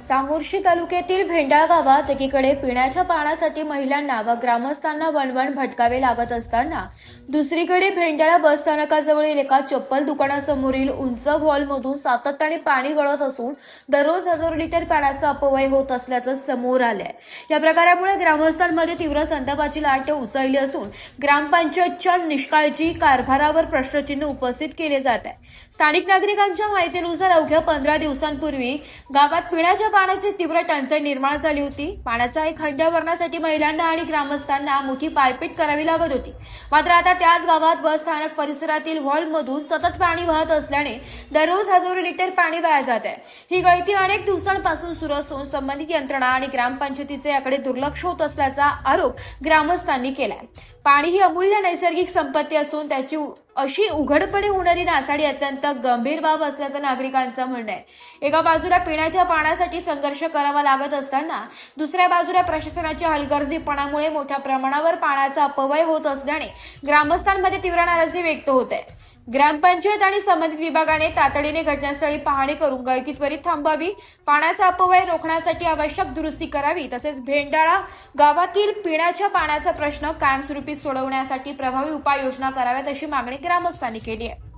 चामोर्शी तालुक्यातील भेंडाळ गावात एकीकडे पिण्याच्या पाण्यासाठी महिलांना व ग्रामस्थांना वणवण भटकावे लागत असताना दुसरीकडे भेंडाळा बस स्थानकाजवळील एका चप्पल दुकानासमोरील उंच व्हॉल्वमधून सातत्याने पाणी गळत असून दररोज हजारो लिटर पाण्याचा अपव्यय होत असल्याचं समोर आलंय। या प्रकारामुळे ग्रामस्थांमध्ये तीव्र संतापाची लाट उसळली असून ग्रामपंचायतच्या निष्काळजी कारभारावर प्रश्नचिन्ह उपस्थित केले जात आहे। स्थानिक नागरिकांच्या माहितीनुसार अवघ्या 15 दिवसांपूर्वी गावात पिण्याच्या पाण्याची तीव्र टंचाई निर्माण झाली होती। पाण्याचा एक खड्डा भरण्यासाठी महिलांना आणि ग्रामस्थांना मोठी पायपीट करावी लागत होती। मात्र आता त्याच गावात बस स्थानक परिसरातील व्हॉल्वमधून सतत पाणी वाहत असल्याने दररोज हजारो लिटर पाणी वाया जात आहे। ही गळती अनेक दिवसांपासून सुरू असून संबंधित यंत्रणा आणि ग्रामपंचायतीचे याकडे दुर्लक्ष होत असल्याचा आरोप ग्रामस्थांनी केलाय। पाणी ही अमूल्य नैसर्गिक संपत्ती असून त्याची अशी उघडपणे होणारी नासाडी अत्यंत गंभीर बाब असल्याचं नागरिकांचं म्हणणं आहे। एका बाजूला पिण्याच्या पाण्यासाठी संघर्ष करावा लागत असताना दुसऱ्या बाजूला प्रशासनाच्या हलगर्जीपणामुळे मोठ्या प्रमाणावर पाण्याचा अपव्यय होत असल्याने ग्रामस्थांमध्ये तीव्र नाराजी व्यक्त होत आहे। ग्रामपंचायत आणि संबंधित विभागाने तातडीने घटनास्थळी पाहणी करून गळती त्वरित थांबवावी, पाण्याचा अपव्यय रोखण्यासाठी आवश्यक दुरुस्ती करावी, तसेच भेंडाळा गावातील पिण्याच्या पाण्याचा प्रश्न कायमस्वरूपी सोडवण्यासाठी प्रभावी उपाययोजना कराव्यात अशी मागणी ग्रामस्थांनी केली आहे।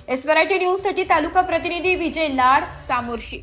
एस मराठी न्यूज साठी तालुका प्रतिनिधी विजय लाड, चामोर्शी।